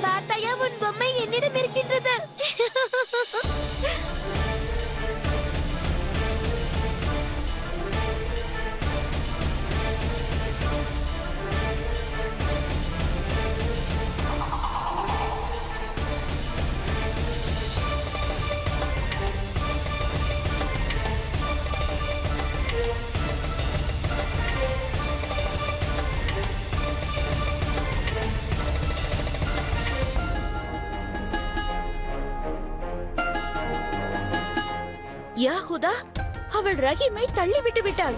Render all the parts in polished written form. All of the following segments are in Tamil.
பார்த்தாயா, உன் பொம்மை என்னிடம் இருக்கின்றது. யாஹுதா, அவள் ரஹீமை தள்ளிவிட்டு விட்டாள்.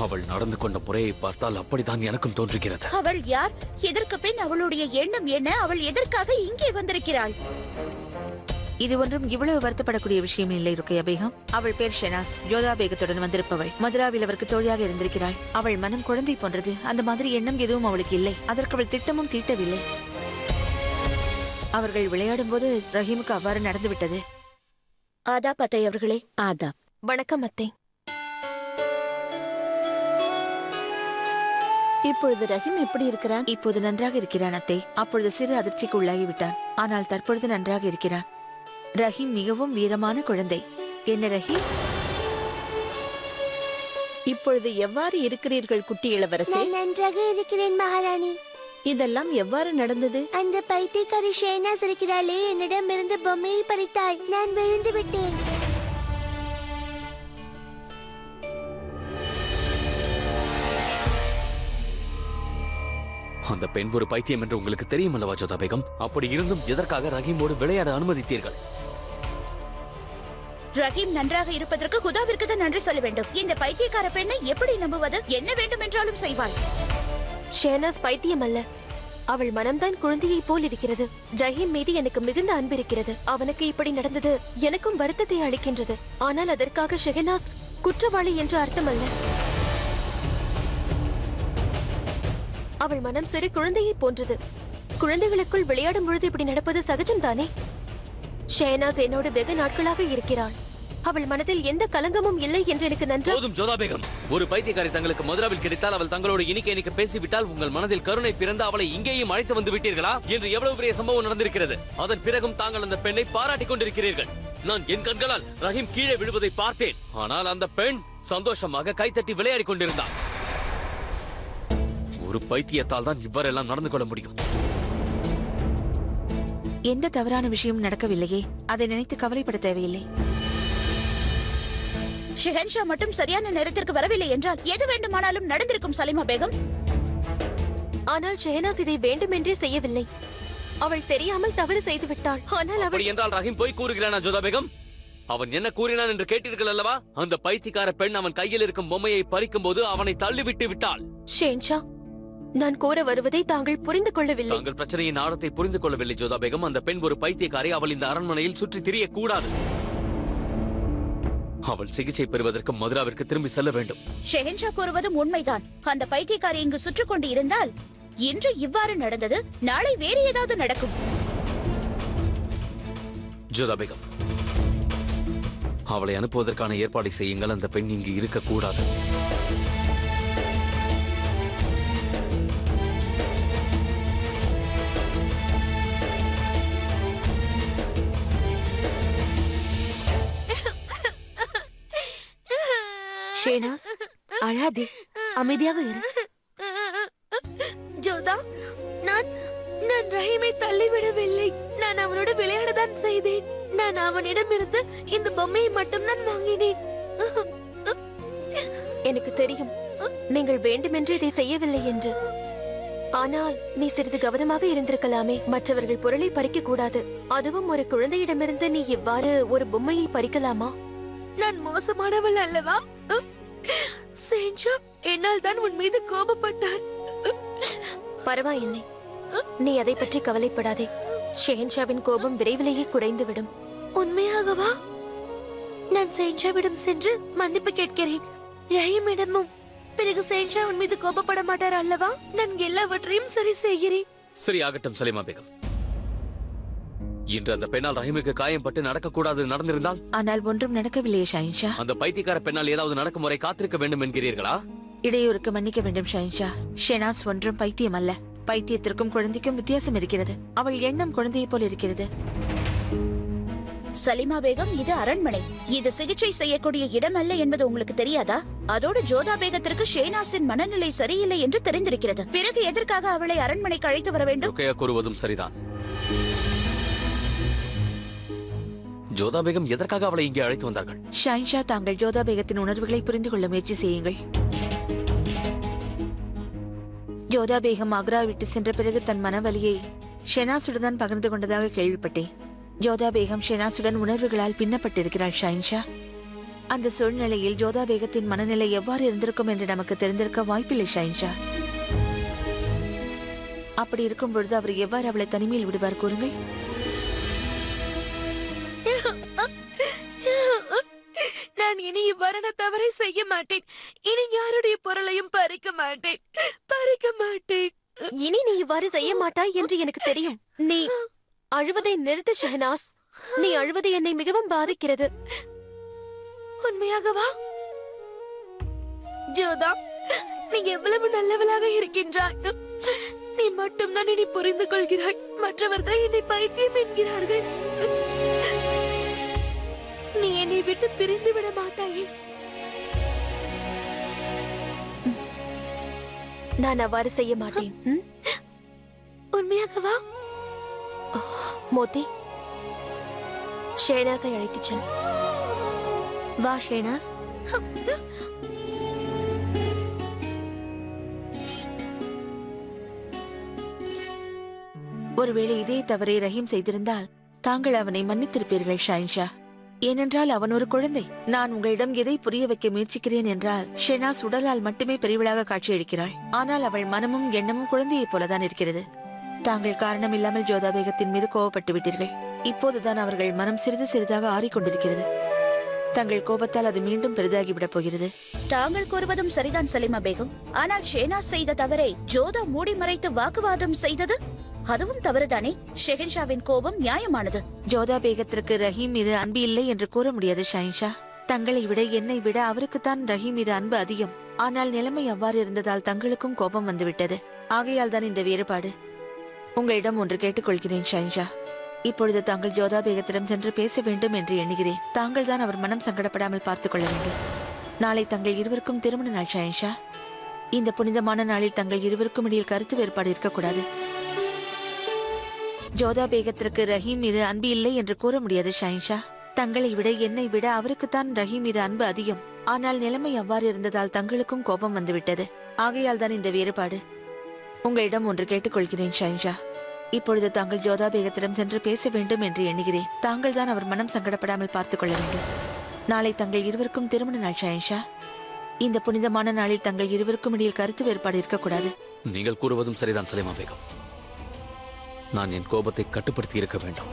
அவள் நடந்து கொண்ட முறையை பார்த்தால் அப்படித்தான் எனக்கும் தோன்றுகிறது. அவள் யார்? இதற்கு பின் அவளுடைய எண்ணம் என்ன? அவள் எதற்காக இங்கே வந்திருக்கிறாள்? இது ஒன்றும் இவ்வளவு வருத்தப்படக்கூடிய விஷயம் இல்லை ருக்கையா பேகம். அவள் பேர் ஷெனாஸ், ஜோதா பேகத்துடன் வந்திருப்பவள். மதுராவில் அவருக்கு தோழியாக இருந்திருக்கிறாள். அவள் மனம் குழந்தை போன்றது. அந்த மாதிரி எண்ணம் எதுவும் அவளுக்கு இல்லை. அதற்கு அவள் திட்டமும் தீட்டவில்லை. அவர்கள் விளையாடும் போது ரஹீமுக்கு அவ்வாறு நடந்துவிட்டது. ஆதாப் அத்தை அவர்களே. ஆதாப். வணக்கம் அத்தை. இப்பொழுது ரஹீம் எப்படி இருக்கிறான்? இப்போது நன்றாக இருக்கிறான் அத்தை. அப்பொழுது சிறு அதிர்ச்சிக்கு உள்ளாகிவிட்டான். ஆனால் தற்பொழுது நன்றாக இருக்கிறான். ரஹீம் மிகவும் வீரமான குழந்தை. என்ன ரஹீம்? இப்பொழுது எவ்வாறு இருக்கிறீர்கள் குட்டி இளவரசே? நன்றாக இருக்கிறேன் மகாராணி. இதெல்லாம் எவ்வாறு நடந்தது? அந்த பைத்தியக்காரி ஷேனாஸ் இருக்கிறாளே, என்னிடமிருந்து பொம்மையை பறித்தாள். நான் விழுந்து விட்டேன். அந்த பெண் ஒரு பைத்தியம் என்று உங்களுக்கு தெரியும் அல்லவா ஜோதா பேகம்? அப்படி இருந்தும் எதற்காக ரஹீமோடு விளையாட அனுமதித்தீர்கள்? ரஹீம் நன்றாக இருப்பதற்கு குதாவிற்கு தான் நன்றி சொல்ல வேண்டும். இந்த பைத்தியக்கார பெண்ணை எப்படி நம்புவது? என்ன வேண்டும் என்றாலும் செய்வாள். ஷேனாஸ் பைத்தியம் அல்ல. அவள் மனம்தான் குழந்தையை போல் இருக்கிறது. ரஹீம் மீது எனக்கு மிகுந்த அன்பு இருக்கிறது. அவனுக்கு இப்படி நடந்தது எனக்கும் வருத்தத்தை அளிக்கின்றது. ஆனால் அதற்காக ஷெஹனாஸ் குற்றவாளி என்று அர்த்தம் அல்ல. அவள் மனம் சிறு குழந்தையை போன்றது. குழந்தைகளுக்குள் விளையாடும் பொழுது இப்படி நடப்பது சகஜம் தானே? ஷெஹனாஸ் என்னோடு வெகு நாட்களாக இருக்கிறாள். அவள் மனதில் எந்த கலங்கமும் இல்லை என்று எனக்கு நன்றா. போதும் ஜோதா பேகம். ஒரு பைத்தியக்காரி தங்களுக்கு மதுராவில் கிடைத்தால் அவள் தங்களோடு இனிக்க பேசிவிட்டால் உங்கள் மனதில் கருணை பிறந்து அவளை இங்கேயும் அழைத்து வந்து விட்டீர்களா என்று எவ்வளவு பெரிய சம்பவம் நடந்திருக்கிறது. அதன் பிறகும் தாங்கள் அந்த பெண்ணை பாராட்டிக் கொண்டிருக்கிறீர்கள். நான் என் கண்களால் ரஹீம் கீழே விழுவதை பார்த்தேன். ஆனால் அந்த பெண் சந்தோஷமாக கைத்தட்டி விளையாடி கொண்டிருந்தாள். ஒரு பைத்தியத்தால் தான் இவ்வாறெல்லாம் நடந்து கொள்ள முடியும். எந்த தவறான விஷயம் நடக்கவில்லையே. அதை நினைத்து கவலைப்பட தேவையில்லை. ஷெஹன்ஷா மட்டும் சரியான நேரத்திற்கு வரவில்லை என்றால் எது வேண்டுமானாலும் நடந்திருக்கும் சலிமா பேகம். ஆனால் ஷெஹனாஸ் இதை வேண்டுமென்றே செய்யவில்லை. அவள் தெரியாமல் தவறு செய்து விட்டாள். ஆனால் அப்படி என்றால் ரஹீம் போய் கூறுகிறானா ஜோதா பேகம்? அவன் என்ன கூறினான் என்று கேட்டீர்கள் அல்லவா? அந்த பைத்தியக்கார பெண் அவன் கையில் இருக்கும் பொம்மையை பறிக்கும் போது அவனை தள்ளிவிட்டு விட்டாள். ஷேன்ஷா, நான் கோர வருவதை தாங்கள் புரிந்து கொள்ளவில்லை. தாங்கள் பிரச்சனையின் ஆழத்தை புரிந்து கொள்ளவில்லை ஜோதா பேகம். அந்த பெண் ஒரு பைத்தியக்காரி. அவள் இந்த அரண்மனையில் சுற்றி திரியக்கூடாது. அவள் சிகிச்சை பெறுவதற்கு மதுராவிற்கு திரும்பி செல்ல வேண்டும். ஷெஹன்ஷா கூறுவதும் உண்மைதான். அந்த பைத்தியக்காரி இங்கு சுற்றி கொண்டு இருந்தால் இன்று இவ்வாறு நடந்தது, நாளை வேறு ஏதாவது நடக்கும். ஜோதா பேகம், அவளை அனுப்புவதற்கான ஏற்பாடு செய்யுங்கள். அந்த பெண் இங்கு இருக்கக்கூடாது. ஷேனாஸ், அழாதே, அமைதியாக இரு. ஜோதா, நான் ரஹீமை தள்ளிவிடவில்லை. நான் அவனோடு விளையாடத்தான் செய்தேன். நான் அவனிடமிருந்து இந்த பொம்மையை மட்டும் நான் வாங்கினேன். எனக்கு தெரியும் நீங்கள் வேண்டுமென்று இதை செய்யவில்லை என்று. ஆனால் நீ சிறிது கவனமாக இருந்திருக்கலாமே. மற்றவர்கள் பொருளை பறிக்க கூடாது. அதுவும் ஒரு குழந்தையிடமிருந்து நீ இவ்வாறு ஒரு பொம்மையை பறிக்கலாமா? நான் மோசமானவள் அல்லவா? சேஞ்சா என்னால் தான் உன் மீது கோபப்பட்டார். பரவாயில்லை, நீ அதை பற்றி கவலைப்படாதே. ஷெஹன்ஷாவின் கோபம் விரைவிலேயே குறைந்துவிடும். உண்மையாகவா? நான் சேஞ்சாவிடம் சென்று மன்னிப்பு கேட்கிறேன். ரஹீமிடமும். பிறகு சேன்ஷா உன் மீது கோபப்பட மாட்டார் அல்லவா? நான் எல்லாவற்றையும் சரி செய்கிறேன். சரி, ஆகட்டும் சலீமா பேகம். இன்று அந்த பெண்ணால் ரஹீமுக்கு காயம் பட்டு நடக்கக்கூடாது நடந்திருந்தால்? ஆனால் ஒன்றும் நடக்கவில்லையே ஷாயின்ஷா. அந்த பைத்தியக்கார பெண்ணால் ஏதாவது நடக்கும் வரை காத்திருக்க வேண்டும் என்கிறீர்களா? இடையூறுக்கு மன்னிக்க வேண்டும் ஷாயின்ஷா. ஷெனாஸ் ஒன்றும் பைத்தியம் அல்ல. பைத்தியத்திற்கும் குழந்தைக்கும் வித்தியாசம் இருக்கிறது. அவள் எண்ணம் குழந்தையை போல் இருக்கிறது. சலிமா பேகம், இது அரண்மனை. இது சிகிச்சை செய்யக்கூடிய இடம் அல்ல என்பது உங்களுக்கு தெரியாதா? அதோடு ஜோதா பேகத்திற்கு ஷேனாஸின் மனநிலை சரியில்லை என்று தெரிந்திருக்கிறது. பிறகு எதற்காக அவளை அரண்மனைக்கு அழைத்து வர வேண்டும்? ருக்கையா கூறுவதும் சரிதான். ஜோதா பேகம் எதற்காக அவளை இங்கே அழைத்து வந்தார்கள்? ஷாயின்ஷா, தாங்கள் ஜோதா பேகத்தின் உணர்வுகளை புரிந்து கொள்ள முயற்சி செய்யுங்கள். ஜோதா பேகம் ஆக்ரா விட்டு சென்ற பிறகு தன் மனவலியை ஷெனாசுடன் தான் பகிர்ந்து கொண்டதாக கேள்விப்பட்டேன். ஜோதா பேகம் ஷெனாசுடன் உணர்வுகளால் பின்னப்பட்டிருக்கிறாள் ஷாயின்ஷா. அந்த சூழ்நிலையில் ஜோதா பேகத்தின் மனநிலை எவ்வாறு இருந்திருக்கும் என்று நமக்கு தெரிந்திருக்க வாய்ப்பில்லை ஷாயின்ஷா. அப்படி இருக்கும் பொழுது அவர் எவ்வாறு அவளை தனிமையில் விடுவார் கூறுங்கள். நான் இனி இவ்வாறான தவறை செய்ய மாட்டேன். இனி யாருடைய பொருளையும் பறிக்க மாட்டேன். இனி நீ இவ்வாறு செய்ய மாட்டாய் என்று எனக்கு தெரியும். நீ அழுவதை நிறுத்து ஷெஹனாஸ். நீ அழுவது என்னை மிகவும் பாதிக்கிறது. உண்மையாகவா? ஜோதா, நீ எவ்வளவு நல்லவளாக இருக்கின்றாய். நீ மட்டும்தான் என்னை புரிந்து கொள்கிறாய். மற்றவர்கள் என்னை பைத்தியம் என்கிறார்கள். நீ என்னை விட்டு பிரிந்து விட மாட்டாயே. நான் அவ்வாறு செய்ய மாட்டேன். உண்மையாகவா? மோதி, ஷேனாஸை அழைத்துச் செல். வா ஷேனாஸ். ஒருவேளை இதே தவறை ரஹீம் செய்திருந்தால் தாங்கள் அவனை மன்னித்திருப்பீர்கள் ஷாயின்ஷா. ஏனென்றால் அவன் ஒரு குழந்தை. நான் உங்களிடம் எதை புரிய வைக்க முயற்சிக்கிறேன் என்றால், ஷெனாஸ் உடலால் மட்டுமே பெரியவளாக காட்சியளிக்கிறாள். ஆனால் அவள் மனமும் எண்ணமும் குழந்தையைப் போலதான் இருக்கிறது. தாங்கள் காரணம் இல்லாமல் ஜோதா பேகத்தின் மீது கோபப்பட்டு விட்டீர்கள். இப்போதுதான் அவர்கள் மனம் சிறிது சிறிதாக ஆறிக்கொண்டிருக்கிறது. தங்கள் கோபத்தால் அது மீண்டும் பெரிதாகிவிடப் போகிறது. தாங்கள் கூறுவதும் சரிதான் சலிமா பேகம். ஆனால் ஷேனாஸ் செய்த தவறை ஜோதா மூடி மறைத்து வாக்குவாதம் செய்தது அதுவும் தவறுதானே? ஷெஹன்ஷாவின் கோபம் நியாயமானது. ஜோதா பேகத்திற்கு ரஹீம் மீது அன்பு இல்லை என்று கூற முடியாது ஷாயின்ஷா. தங்களை விட என்னை விட அவருக்குத்தான் ரஹீம் மீது அன்பு அதிகம். ஆனால் நிலைமை அவ்வாறு இருந்ததால் தங்களுக்கும் கோபம் வந்துவிட்டது. ஆகையால் தான் இந்த வேறுபாடு. உங்களிடம் ஒன்று கேட்டுக்கொள்கிறேன் ஷாயின்ஷா. இப்பொழுது தாங்கள் ஜோதா பேகத்திடம் சென்று பேச வேண்டும் என்று எண்ணுகிறேன். தாங்கள் தான் அவர் மனம் சங்கடப்படாமல் பார்த்துக் கொள்ள வேண்டும். நாளை தங்கள் இருவருக்கும் திருமண நாள் ஷாயின்ஷா. இந்த புனிதமான நாளில் தங்கள் இருவருக்கும் இடையில் கருத்து வேறுபாடு இருக்கக்கூடாது. ஜோதா பேகத்திற்கு ரஹீம் மீது அன்பு இல்லை என்று கூற முடியாது ஷாயின்ஷா. தங்களை விட என்னை விட அவருக்குத்தான் ரஹீம் மீது அன்பு அதிகம். ஆனால் நிலைமை அவ்வாறு இருந்ததால் தங்களுக்கும் கோபம் வந்துவிட்டது. ஆகையால் தான் இந்த வேறுபாடு. உங்களிடம் ஒன்று கேட்டுக்கொள்கிறேன் ஷாயின்ஷா. இப்பொழுது தாங்கள் ஜோதா பேகத்திடம் சென்று பேச வேண்டும் என்று எண்ணுகிறேன். தாங்கள் தான் அவர் மனம் சங்கடப்படாமல் பார்த்துக் கொள்ள வேண்டும். நாளை தங்கள் இருவருக்கும் திருமண நாள் ஷாயின்ஷா. இந்த புனிதமான நாளில் தங்கள் இருவருக்கும் இடையில் கருத்து வேறுபாடு இருக்கக்கூடாது. நீங்கள் கூறுவதும் சரிதான் சலிமா பேகம். நான் என் கோபத்தை கட்டுப்படுத்தி இருக்க வேண்டும்.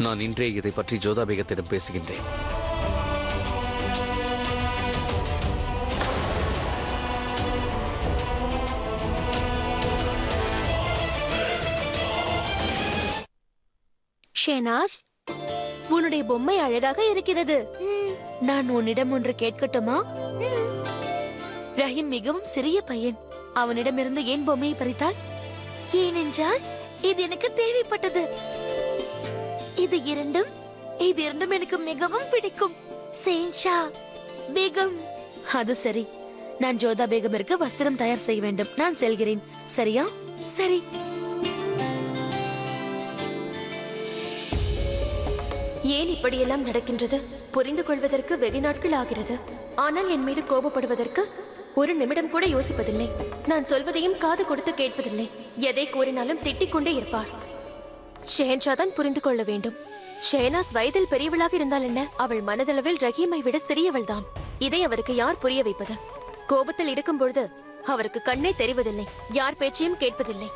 நான் இன்றே இதை பற்றி ஜோதா பேகத்திடம் பேசுகின்றேன். ஷேனாஸ், உன்னுடைய பொம்மை அழகாக இருக்கிறது. நான் உன்னிடம் ஒன்று கேட்கட்டுமா? ரஹீம் மிகவும் சிறிய பையன். அவனிடமிருந்து ஏன் பொம்மையை பறித்தாய்? ஏனென்றால் இது எனக்கு தேவைப்பட்டது. இது இரண்டும் எனக்கு மிகவும் பிடிக்கும். சேன்ஷா பேகம். அது சரி, நான் ஜோதா பேகமிற்கு வஸ்திரம் தயார் செய்ய வேண்டும். நான் செல்கிறேன். சரியா? சரி. ஏன் இப்படியெல்லாம் நடக்கின்றது? புரிந்து கொள்வதற்கு வெகு நாட்கள் ஆகிறது. ஆனால் என் மீது கோபப்படுவதற்கு ஒரு நிமிடம் கூட யோசிப்பதில்லை. நான் சொல்வதையும் காது கொடுத்து கேட்பதில்லை. எதை கூறினாலும் திட்டிக் கொண்டே இருப்பார். ஷெஹன்ஷா தான் புரிந்து கொள்ள வேண்டும். ஷெஹனாஸ் வயதில் பெரியவளாக இருந்தால் என்ன? அவள் மனதளவில் ரஹீமை விட சிறியவள் தான். இதை அவருக்கு யார் புரிய வைப்பது? கோபத்தில் இருக்கும் பொழுது அவருக்கு கண்ணே தெரிவதில்லை. யார் பேச்சையும் கேட்பதில்லை.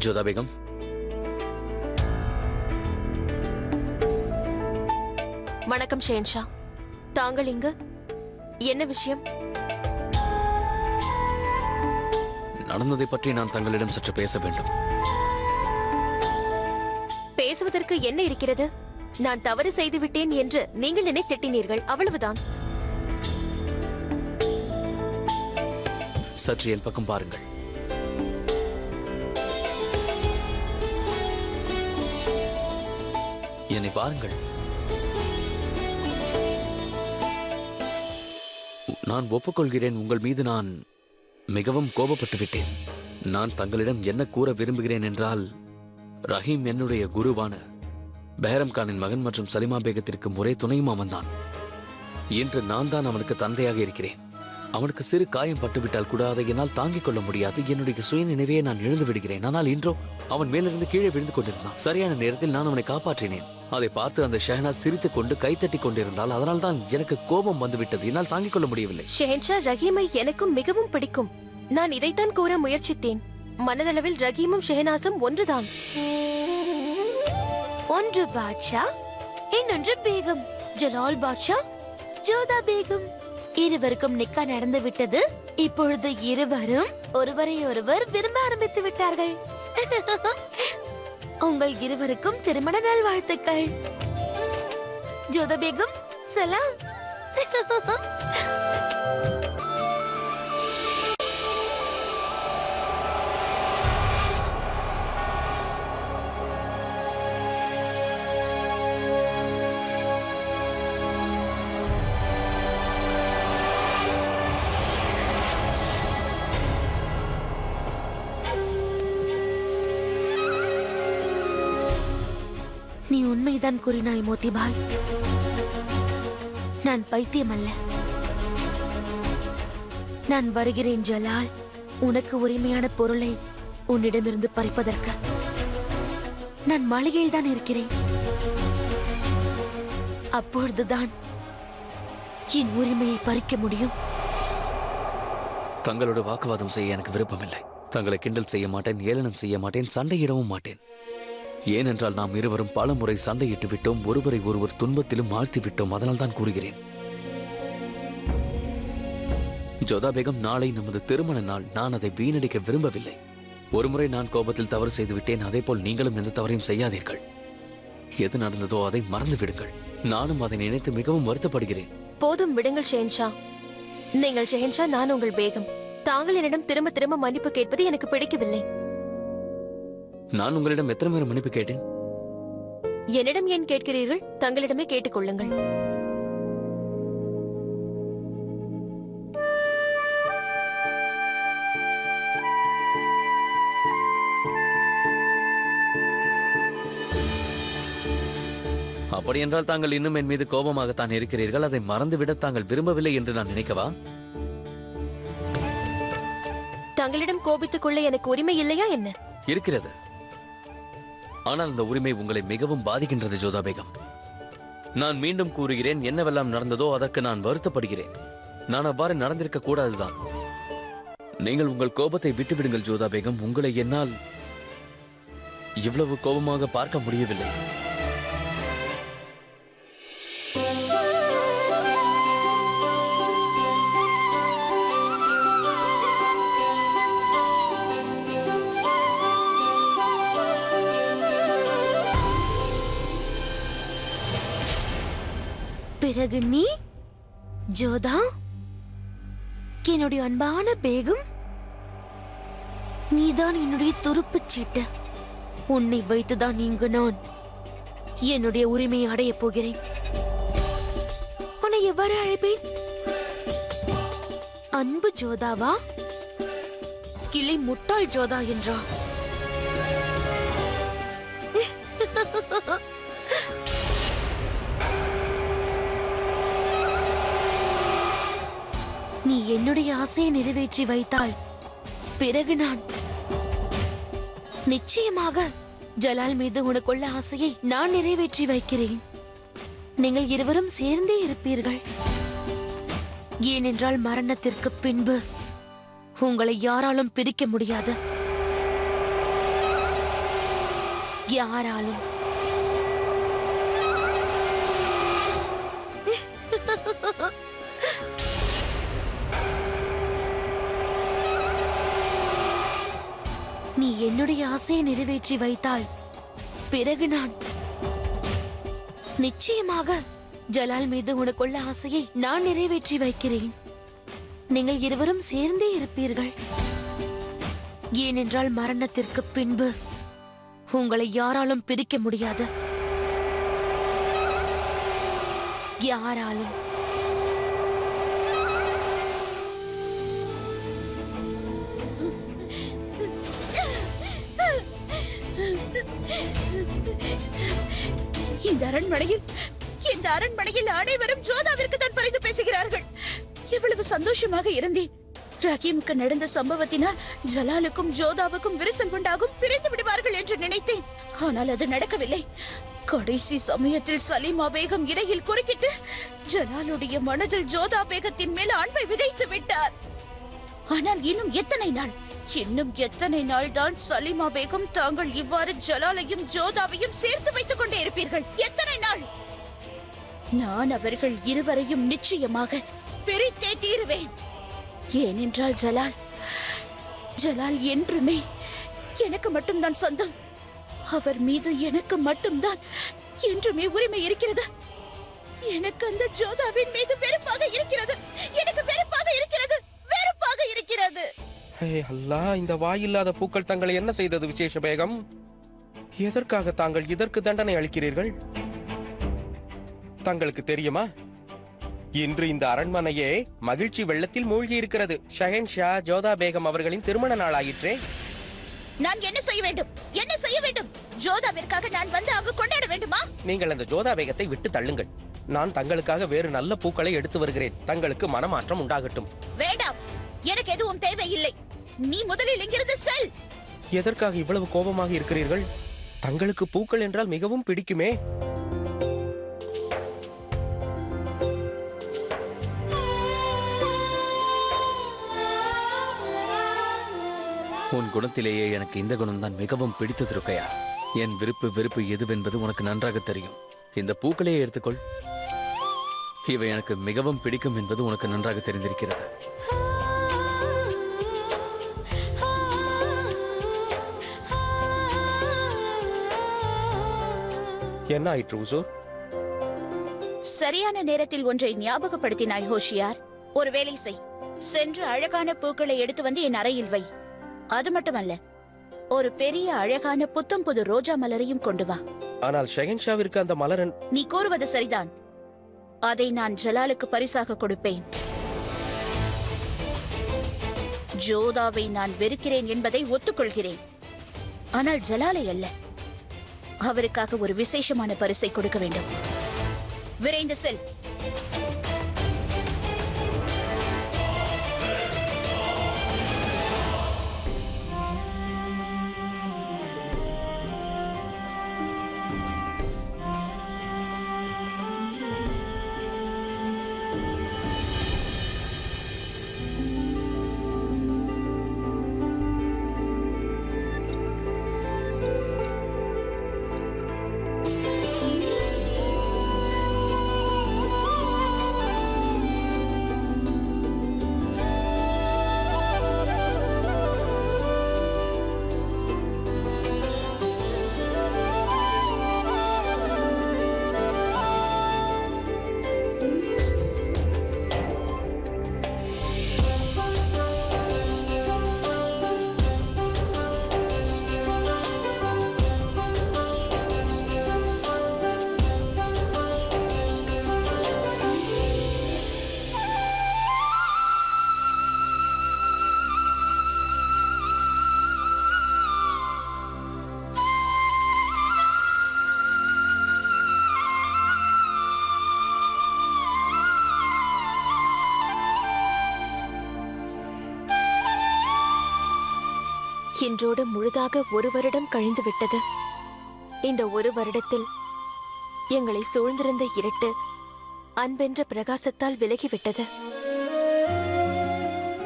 ஜோதா பேகம், வணக்கம் ஷேன்ஷா. தாங்கள் இங்கு என்ன விஷயம்? நடந்ததை பற்றி நான் தங்களிடம் சற்று பேச வேண்டும். பேசுவதற்கு என்ன இருக்கிறது? நான் தவறு செய்து விட்டேன் என்று நீங்கள் என்னை திட்டினீர்கள், அவ்வளவுதான். சற்று என் பக்கம் பாருங்கள். என்னை பாருங்கள். நான் ஒப்புக்கொள்கிறேன், உங்கள் மீது நான் மிகவும் கோபப்பட்டு விட்டேன். நான் தங்களிடம் என்ன கூற விரும்புகிறேன் என்றால், ரஹீம் என்னுடைய குருவான பெஹரம் கானின் மகன் மற்றும் சலிமா பேகத்திற்கு ஒரே துணையும் அவன்தான். இன்று நான் தான் அவனுக்கு தந்தையாக இருக்கிறேன். அவனுக்கு சிறு காயம் பட்டுவிட்டால் கூட அதை என்னால் தாங்கிக் கொள்ள முடியாது. என்னுடைய சுய நினைவையே நான் இழந்து விடுகிறேன். ஆனால் இன்றோ அவன் மேலிருந்து கீழே விழுந்து கொண்டிருந்தான். சரியான நேரத்தில் நான் அவனை காப்பாற்றினேன். அதை பார்த்து அந்த ஷெஹனாஸ் சிரித்துக் கொண்டு கைத்தட்டி கொண்டிருந்தால் அதனால் தான் எனக்கு கோபம் வந்துவிட்டது. என்னால் தாங்கிக் கொள்ள முடியவில்லை. ஷெஹன்ஷா, ரஹீமை எனக்கும் மிகவும் பிடிக்கும். நான் இதைத்தான் கூற முயற்சித்தேன். மனதளவில் ரஹீமும் ஷெஹனாஸும் ஒன்றுதான். ஒன்று பாட்ஷா, இன்னொன்று பேகம். ஜலால் பாட்ஷா, ஜோதா பேகம். இருவருக்கும் நிக்கா நடந்து விட்டது. இப்பொழுது இருவரும் ஒருவரை ஒருவர் விரும்ப ஆரம்பித்து விட்டார்கள். உங்கள் இருவருக்கும் திருமண நல்வாழ்த்துக்கள். ஜோதா பேகம், சலாம். நீ உண்மைதான் கூறினாய் மோத்திபாய். நான் பைத்தியம் அல்ல. நான் வருகிறேன் ஜலால், உனக்கு உரிமையான பொருளை உன்னிடமிருந்து பறிப்பதற்கு. நான் மாளிகையில் தான் இருக்கிறேன். அப்பொழுதுதான் என் உரிமையை பறிக்க முடியும். தங்களோட வாக்குவாதம் செய்ய எனக்கு விருப்பமில்லை. தங்களை கிண்டல் செய்ய மாட்டேன், ஏளனம் செய்ய மாட்டேன், சண்டையிடவும் மாட்டேன். ஏனென்றால் நாம் இருவரும் பல முறை சண்டையிட்டு விட்டோம், ஒருவரை ஒருவர் துன்பத்திலும் ஆழ்த்தி விட்டோம். அதனால் தான் கூறுகிறேன். ஜோதா பேகம், நாளை நமது திருமண நாள். நான் அதை வீணடிக்க விரும்பவில்லை. ஒருமுறை நான் கோபத்தில் தவறு செய்து விட்டேன். அதே போல் நீங்களும் எந்த தவறையும் செய்யாதீர்கள். எது நடந்ததோ அதை மறந்து விடுங்கள். நானும் அதை நினைத்து மிகவும் வருத்தப்படுகிறேன். போதும் விடுங்கள் ஷெஹன்ஷா. நீங்கள் ஷெஹன்ஷா, நான் உங்கள் பேகம். தாங்கள் என்னிடம் திரும்ப திரும்ப மன்னிப்பு கேட்பது எனக்கு பிடிக்கவில்லை. நான் உங்களிடம் எத்தனை முறை மன்னிப்பு கேட்டேன்? என்னிடம் ஏன் கேட்கிறீர்கள்? தங்களிடமே கேட்டுக்கொள்ளுங்கள். அப்படியென்றால் தாங்கள் இன்னும் என் மீது கோபமாகத்தான் இருக்கிறீர்கள். அதை மறந்துவிட தாங்கள் விரும்பவில்லை என்று நான் நினைக்கவா? தங்களிடம் கோபித்துக் கொள்ள எனக்கு உரிமை இல்லையா என்ன? இருக்கிறது. ஆனால் அந்த உரிமை உங்களை மிகவும் பாதிக்கின்றது ஜோதா பேகம். நான் மீண்டும் கூறுகிறேன், என்னவெல்லாம் நடந்ததோ அதற்கு நான் வருத்தப்படுகிறேன். நான் அவ்வாறு நடந்திருக்க கூடாதுதான். நீங்கள் உங்கள் கோபத்தை விட்டுவிடுங்கள் ஜோதா பேகம். உங்களை என்னால் இவ்வளவு கோபமாக பார்க்க முடியவில்லை. பிறகு நீ ஜோதா, என்னுடைய அன்பான பேகம், நீதான் என்னுடைய துருப்புச் சீட்டு. உன்னை வைத்துதான் இங்கு நான் என்னுடைய உரிமையை அடையப் போகிறேன். உன்னை எவ்வாறு அழைப்பேன்? அன்பு ஜோதாவா, கிளை முட்டாள் ஜோதா என்றா? நீ என்னுடைய ஆசையை நிறைவேற்றி வைத்தால் பிறகு நான் நிச்சயமாக ஜலால் மீது உனக்குள்ள ஆசையை நான் நிறைவேற்றி வைக்கிறேன். நீங்கள் இருவரும் சேர்ந்தே இருப்பீர்கள். ஏனென்றால் மரணத்திற்கு பின்பு உங்களை யாராலும் பிரிக்க முடியாது. அப்படியென்றால் தாங்கள் இன்னும் என் மீது கோபமாகத்தான் இருக்கிறீர்கள். ஏனென்றால் நான் உங்களை மன்னித்து விட்டேன். ஆனால் அந்த உரிமை உங்களை மிகவும் பாதிக்கின்றது ஜோதா பேகம். நான் மீண்டும் கூறுகிறேன், ஒருமுறை நான் கோபத்தில் தவறு செய்து விட்டேன். அதை பார்த்து அந்த ஷெஹனாஸ் சிரித்துக் கொண்டு கைத்தட்டி கொண்டிருந்தால் அதனால் தான் எனக்கு கோபம் வந்துவிட்டது. என்னால் தாங்கிக் கொள்ள முடியவில்லை. யாராலும். நீ என்னுடைய ஆசையை நிறைவேற்றி வைத்தால் பிறகு நான் நிச்சயமாக ஜலால் மீது உனக்குள்ள ஆசையை நான் நிறைவேற்றி வைக்கிறேன். நீங்கள் இருவரும் சேர்ந்தே இருப்பீர்கள். ஏனென்றால் மரணத்திற்கு பின்பு உங்களை யாராலும் பிரிக்க முடியாது. யாராலும். இந்த அரண்மனையில் அனைவரும் ஜோதாவிற்கு தான் பரிந்து பேசுகிறார்கள். எவ்வளவு சந்தோஷமாக இருந்தேன். ரஹீமுக்கு நடந்த சம்பவத்தினால் ஜலாலுக்கும் ஜோதாவுக்கும் விரிசல் உண்டாகும், பிரிந்து விடுவார்கள் என்று நினைத்தேன். ஆனால் அது நடக்கவில்லை. கடைசி சமயத்தில் சலீமா பேகம் இடையில் குறுக்கிட்டு ஜலாலுடைய மனதில் ஜோதா பேகத்தின் மேல் அன்பை விதைத்து விட்டார். ஆனால் இன்னும் எத்தனை நாள் தான் சலீமா பேகம் தாங்கள் இவ்வாறு ஜலாலையும் ஜோதாவையும் சேர்த்து வைத்துக் கொண்டே இருப்பீர்கள்? எத்தனை நாள்? நான் அவர்கள் இருவரையும் நிச்சயமாக பிரித்தே தீருவேன். ஏனென்றால் ஜலால் என்றுமே எனக்கு மட்டும்தான் சொந்தம். அவர் மீது எனக்கு மட்டும்தான் என்றுமே உரிமை இருக்கிறது. எனக்கு அந்த ஜோதாவின் மீது வெறுப்பாக இருக்கிறது. அல்லாஹ், இந்த வாயில்லாத பூக்கள் தங்களை என்ன செய்தது விசேஷ பேகம்? எதற்காக தாங்கள் இதற்கு தண்டனை அளிக்கிறீர்கள்? தங்களுக்கு தெரியுமா, இன்று இந்த அரண்மனையே மகிழ்ச்சி வெள்ளத்தில் மூழ்கி இருக்கிறது. ஷஹன்ஷா ஜோதா பேகம் அவர்களின் திருமண நாள் ஆயிற்றே. நான் என்ன செய்ய வேண்டும்? ஜோதாவிற்காக நான் வந்து அங்கு கொண்டாட வேண்டுமா? நீங்கள் அந்த ஜோதா பேகத்தை விட்டு தள்ளுங்கள். நான் தங்களுக்காக வேறு நல்ல பூக்களை எடுத்து வருகிறேன். தங்களுக்கு மனமாற்றம் உண்டாகட்டும். வேண்டாம், எனக்கு எதுவும் தேவையில்லை. நீ முதலில் இங்கிருந்து செல். எதற்காக இவ்வளவு கோபமாக இருக்கிறீர்கள்? தங்களுக்கு பூக்கள் என்றால் மிகவும் பிடிக்குமே. உன் குணத்திலேயே எனக்கு இந்த குணம்தான் மிகவும் பிடித்தது ருக்கையா. என் வெறுப்பு எதுவென்பது உனக்கு நன்றாக தெரியும். இந்த பூக்களையே எடுத்துக்கொள். இவை எனக்கு மிகவும் பிடிக்கும் என்பது உனக்கு நன்றாக தெரிந்திருக்கிறது. என்ன ஆயிற்று ஹுசூர்? சரியான நேரத்தில் ஒன்றை ஞாபகப்படுத்தினாய் ஹோஷியார். ஒரு வேலை செய். சென்று அழகான பூக்களை எடுத்து வந்து என் அறையில் வை. அது மட்டுமல்ல, ஒரு பெரிய அழகான புத்தம் புது ரோஜா மலரையும் கொண்டு வா. ஆனால் ஷஹன்ஷாவிற்கு அந்த மலரன்... நீ கூறுவது சரிதான். அதை நான் ஜலாலுக்கு பரிசாக கொடுப்பேன். ஜோதாவை நான் வெறுக்கிறேன் என்பதை ஒத்துக்கொள்கிறேன். ஆனால் ஜலாலை அல்ல. அவருக்காக ஒரு விசேஷமான பரிசை கொடுக்க வேண்டும். விரைந்து செல். இன்றோடு முழுதாக 1 வருடம் கழிந்து விட்டது. இந்த 1 வருடத்தில் எங்களை சூழ்ந்திருந்த இருட்டு அன்பென்ற பிரகாசத்தால் விலகிவிட்டது.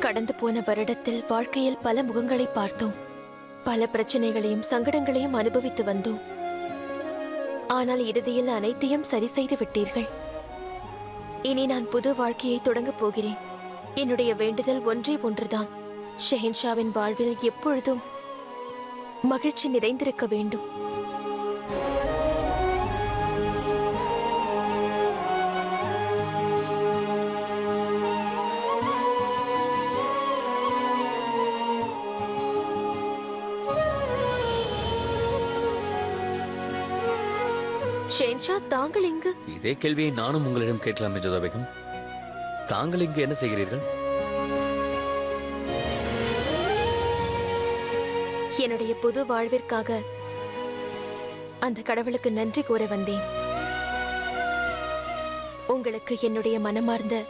கடந்து போன வருடத்தில் வாழ்க்கையில் பல முகங்களை பார்த்தோம். பல பிரச்சனைகளையும் சங்கடங்களையும் அனுபவித்து வந்தோம். ஆனால் இறுதியில் அனைத்தையும் சரி செய்து விட்டீர்கள். இனி நான் புது வாழ்க்கையை தொடங்கப் போகிறேன். என்னுடைய வேண்டுதல் ஒன்றே ஒன்றுதான். ஷெஹன்ஷாவின் வாழ்வில் எப்பொழுதும் மகிழ்ச்சி நிறைந்திருக்க வேண்டும். ஷெஹன்ஷா, தாங்கள் இங்கு? இதே கேள்வியை நானும் உங்களிடம் கேட்கலாமே ஜோதா பேகம். தாங்கள் இங்கு என்ன செய்கிறீர்கள்? என்னுடைய புது வாழ்விற்காக அந்த கடவுளுக்கு நன்றி கூற வந்தேன். உங்களுக்கு என்னுடைய மனமார்ந்த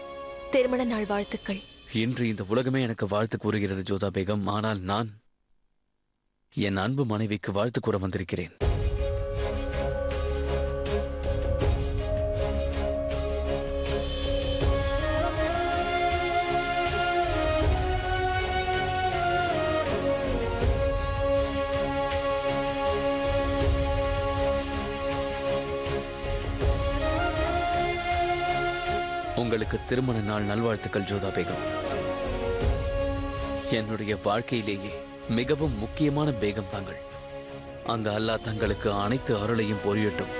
திருமண நாள் வாழ்த்துக்கள். இன்று இந்த உலகமே எனக்கு வாழ்த்து கூறுகிறது ஜோதா பேகம். ஆனால் நான் என் அன்பு மனைவிக்கு வாழ்த்து கூற வந்திருக்கிறேன். உங்களுக்கு திருமண நாள் நல்வாழ்த்துக்கள் ஜோதா பேகம். என்னுடைய வாழ்க்கையிலேயே மிகவும் முக்கியமான பேகம் தாங்கள். அந்த அல்லாஹ் தங்களுக்கு அனைத்து அருளையும் பொழியட்டும்.